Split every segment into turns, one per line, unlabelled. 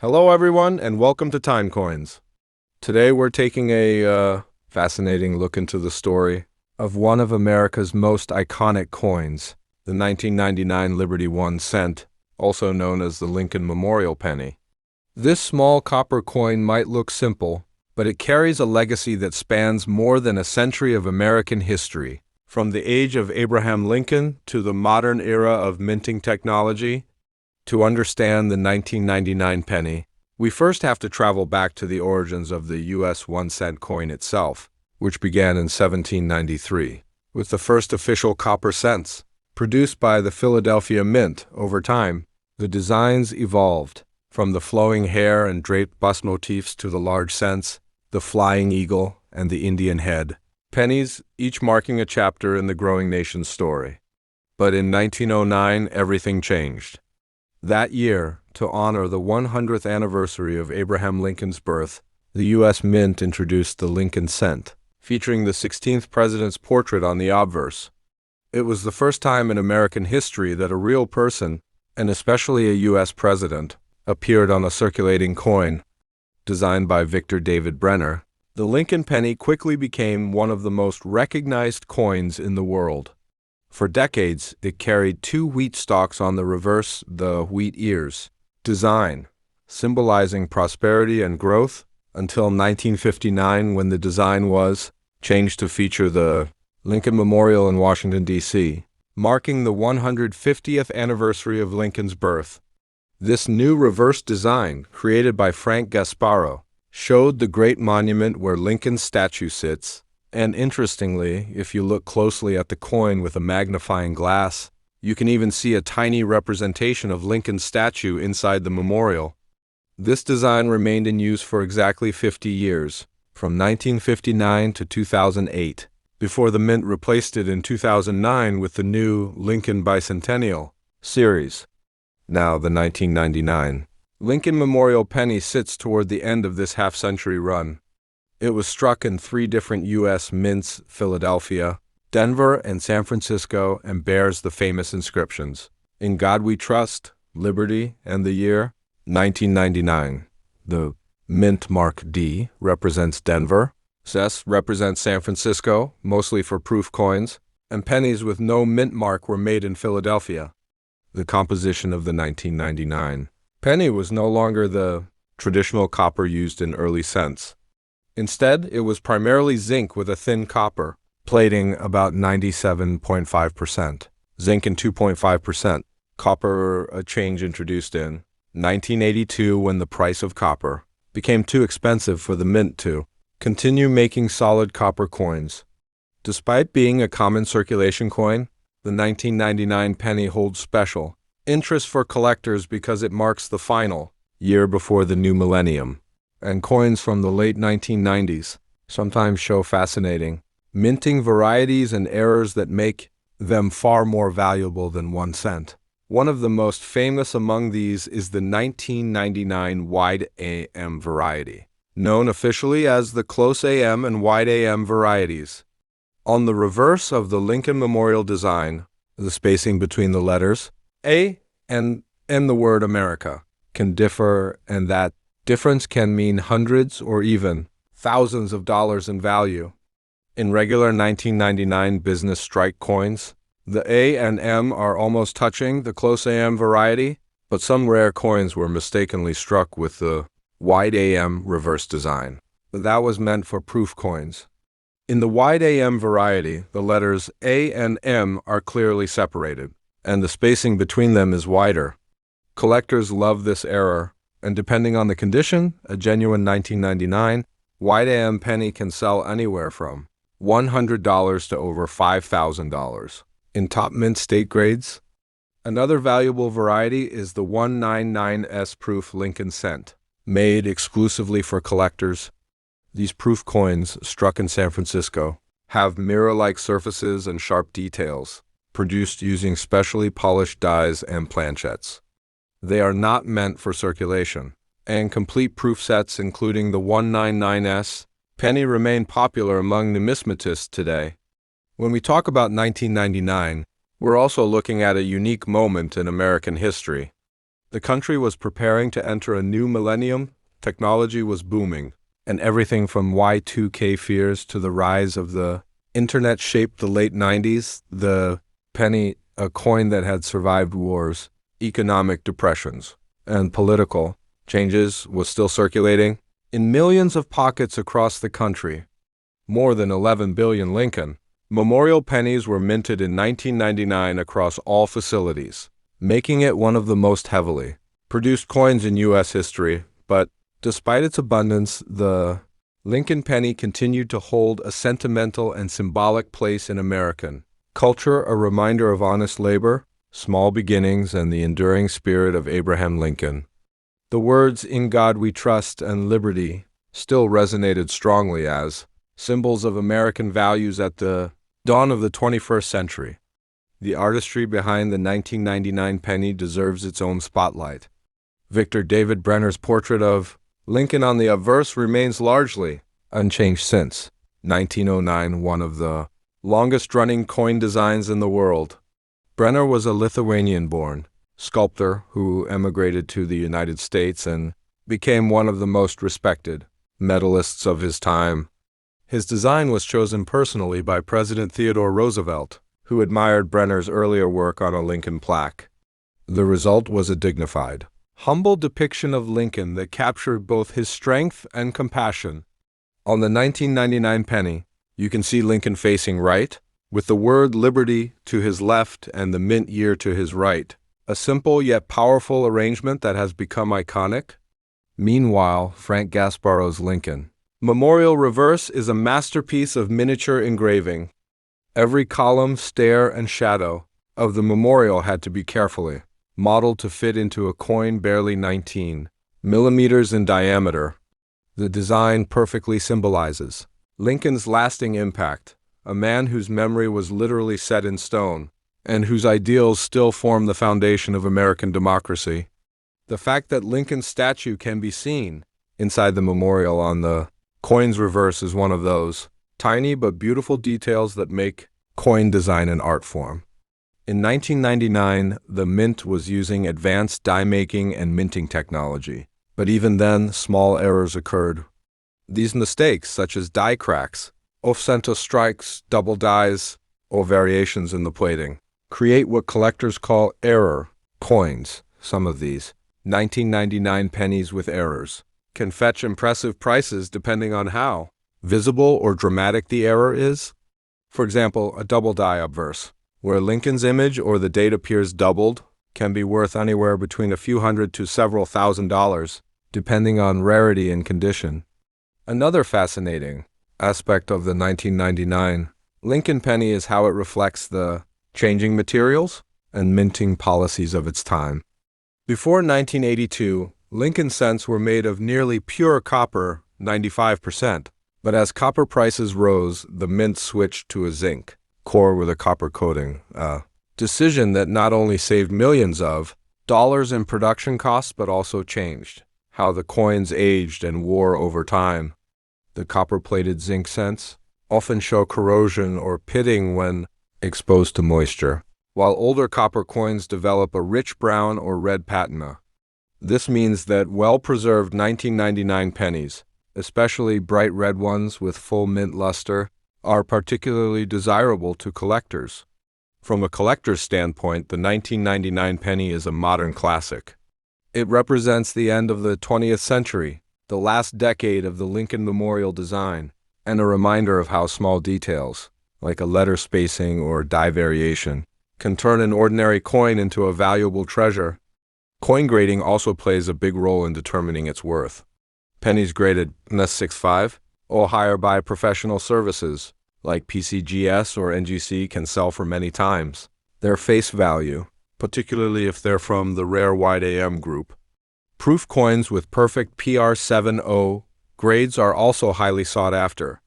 Hello, everyone, and welcome to TimeCoins. Today, we're taking a fascinating look into the story of one of America's most iconic coins, the 1999 Liberty 1 cent, also known as the Lincoln Memorial Penny. This small copper coin might look simple, but it carries a legacy that spans more than a century of American history. From the age of Abraham Lincoln to the modern era of minting technology, to understand the 1999 penny, we first have to travel back to the origins of the U.S. 1-cent coin itself, which began in 1793, with the first official copper cents. Produced by the Philadelphia Mint over time, the designs evolved, from the flowing hair and draped bust motifs to the large cents, the flying eagle, and the Indian head. Pennies, each marking a chapter in the growing nation's story. But in 1909, everything changed. That year, to honor the 100th anniversary of Abraham Lincoln's birth, the U.S. Mint introduced the Lincoln cent, featuring the 16th president's portrait on the obverse. It was the first time in American history that a real person, and especially a U.S. president, appeared on a circulating coin. Designed by Victor David Brenner, the Lincoln penny quickly became one of the most recognized coins in the world. For decades, it carried two wheat stalks on the reverse, the wheat ears design, symbolizing prosperity and growth, until 1959 when the design was changed to feature the Lincoln Memorial in Washington, D.C., marking the 150th anniversary of Lincoln's birth. This new reverse design, created by Frank Gasparo, showed the great monument where Lincoln's statue sits. And interestingly, if you look closely at the coin with a magnifying glass, you can even see a tiny representation of Lincoln's statue inside the memorial. This design remained in use for exactly 50 years, from 1959 to 2008, before the Mint replaced it in 2009 with the new Lincoln Bicentennial series. Now the 1999 Lincoln Memorial Penny sits toward the end of this half-century run. It was struck in 3 different U.S. mints: Philadelphia, Denver, and San Francisco, and bears the famous inscriptions: "In God We Trust," "Liberty," and the year 1999. The mint mark D represents Denver, S represents San Francisco, mostly for proof coins, and pennies with no mint mark were made in Philadelphia. The composition of the 1999 penny was no longer the traditional copper used in early cents. Instead, it was primarily zinc with a thin copper, plating about 97.5%, zinc and 2.5%, copper, a change introduced in 1982 when the price of copper became too expensive for the mint to continue making solid copper coins. Despite being a common circulation coin, the 1999 penny holds special interest for collectors because it marks the final year before the new millennium. And coins from the late 1990s sometimes show fascinating minting varieties and errors that make them far more valuable than 1 cent. One of the most famous among these is the 1999 wide AM variety, known officially as the close AM and wide AM varieties. On the reverse of the Lincoln Memorial design, the spacing between the letters A and the word America can differ, and that difference can mean hundreds or even thousands of dollars in value. In regular 1999 business strike coins, the A and M are almost touching the close AM variety, but some rare coins were mistakenly struck with the wide AM reverse design. That was meant for proof coins. In the wide AM variety, the letters A and M are clearly separated, and the spacing between them is wider. Collectors love this error, and depending on the condition, a genuine 1999 wide AM penny can sell anywhere from $100 to over $5,000 in top mint state grades. Another valuable variety is the 199S proof Lincoln cent, made exclusively for collectors. These proof coins, struck in San Francisco, have mirror-like surfaces and sharp details, produced using specially polished dies and planchettes. They are not meant for circulation, and complete proof sets including the 199S penny remain popular among numismatists today. When we talk about 1999, we're also looking at a unique moment in American history. The country was preparing to enter a new millennium, technology was booming, and everything from Y2K fears to the rise of the internet shaped the late 90s. The penny, a coin that had survived wars, economic depressions, and political changes, was still circulating in millions of pockets across the country. More than 11 billion Lincoln memorial pennies were minted in 1999 across all facilities, making it one of the most heavily produced coins in U.S. history. But despite its abundance, the Lincoln penny continued to hold a sentimental and symbolic place in American culture, a reminder of honest labor, small beginnings, and the enduring spirit of Abraham Lincoln. The words "In God We Trust" and "Liberty" still resonated strongly as symbols of American values at the dawn of the 21st century. The artistry behind the 1999 penny deserves its own spotlight. Victor David Brenner's portrait of Lincoln on the obverse remains largely unchanged since 1909, one of the longest-running coin designs in the world. Brenner was a Lithuanian-born sculptor who emigrated to the United States and became one of the most respected medalists of his time. His design was chosen personally by President Theodore Roosevelt, who admired Brenner's earlier work on a Lincoln plaque. The result was a dignified, humble depiction of Lincoln that captured both his strength and compassion. On the 1999 penny, you can see Lincoln facing right, with the word "Liberty" to his left and the mint year to his right, a simple yet powerful arrangement that has become iconic. Meanwhile, Frank Gasparo's Lincoln Memorial Reverse is a masterpiece of miniature engraving. Every column, stair, and shadow of the memorial had to be carefully modeled to fit into a coin barely 19 millimeters in diameter. The design perfectly symbolizes Lincoln's lasting impact, a man whose memory was literally set in stone, and whose ideals still form the foundation of American democracy. The fact that Lincoln's statue can be seen inside the memorial on the coin's reverse is one of those tiny but beautiful details that make coin design an art form. In 1999, the mint was using advanced die making and minting technology, but even then, small errors occurred. These mistakes, such as die cracks, off-center strikes, double dies, or variations in the plating, create what collectors call error coins. Some of these 1999 pennies with errors can fetch impressive prices depending on how visible or dramatic the error is. For example, a double die obverse, where Lincoln's image or the date appears doubled, can be worth anywhere between a few hundred to several $1,000s, depending on rarity and condition. Another fascinating aspect of the 1999 Lincoln penny is how it reflects the changing materials and minting policies of its time. Before 1982, Lincoln cents were made of nearly pure copper, 95%, but as copper prices rose, the mint switched to a zinc core with a copper coating, a decision that not only saved millions of dollars in production costs but also changed how the coins aged and wore over time. The copper-plated zinc cents often show corrosion or pitting when exposed to moisture, while older copper coins develop a rich brown or red patina. This means that well-preserved 1999 pennies, especially bright red ones with full mint luster, are particularly desirable to collectors. From a collector's standpoint, the 1999 penny is a modern classic. It represents the end of the 20th century, the last decade of the Lincoln Memorial design, and a reminder of how small details, like a letter spacing or die variation, can turn an ordinary coin into a valuable treasure. Coin grading also plays a big role in determining its worth. Pennies graded NS65 or higher by professional services, like PCGS or NGC, can sell for many times their face value, particularly if they're from the rare wide AM group. Proof coins with perfect PR70 grades are also highly sought after.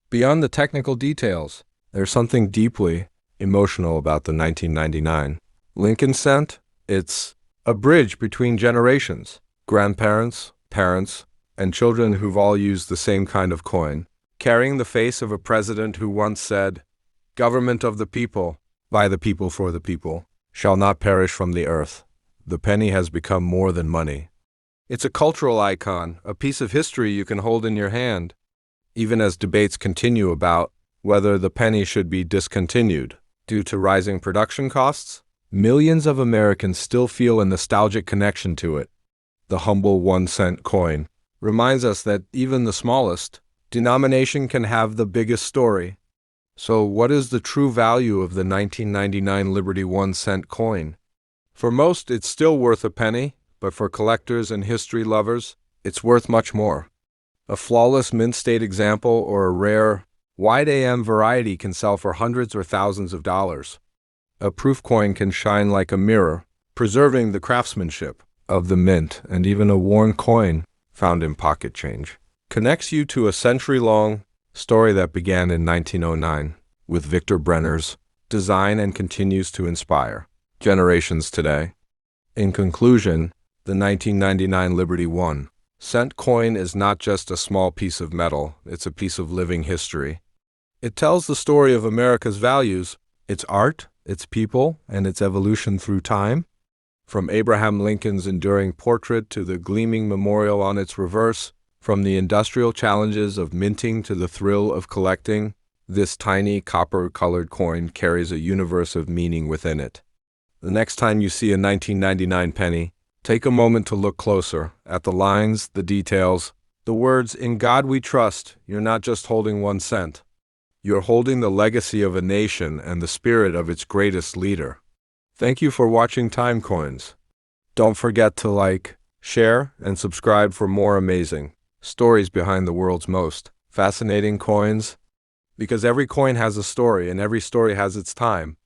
Beyond the technical details, there's something deeply emotional about the 1999 Lincoln cent. It's a bridge between generations, grandparents, parents, and children who've all used the same kind of coin, carrying the face of a president who once said, "Government of the people, by the people for the people, shall not perish from the earth." the penny has become more than money. It's a cultural icon, a piece of history you can hold in your hand, even as debates continue about whether the penny should be discontinued due to rising production costs. Millions of Americans still feel a nostalgic connection to it. The humble 1-cent coin reminds us that even the smallest denomination can have the biggest story. So what is the true value of the 1999 Liberty 1-cent coin? For most, it's still worth a penny, but for collectors and history lovers, it's worth much more. A flawless mint state example or a rare, wide AM variety can sell for hundreds or thousands of dollars. A proof coin can shine like a mirror, preserving the craftsmanship of the mint, and even a worn coin found in pocket change connects you to a century-long story that began in 1909 with Victor Brenner's design and continues to inspire generations today. In conclusion, the 1999 Liberty 1-cent coin is not just a small piece of metal, it's a piece of living history. It tells the story of America's values, its art, its people, and its evolution through time. From Abraham Lincoln's enduring portrait to the gleaming memorial on its reverse, from the industrial challenges of minting to the thrill of collecting, this tiny copper-colored coin carries a universe of meaning within it. The next time you see a 1999 penny, take a moment to look closer at the lines, the details, the words, "In God we trust." You're not just holding 1 cent. You're holding the legacy of a nation and the spirit of its greatest leader. Thank you for watching TimeCoins. Don't forget to like, share, and subscribe for more amazing stories behind the world's most fascinating coins. Because every coin has a story and every story has its time.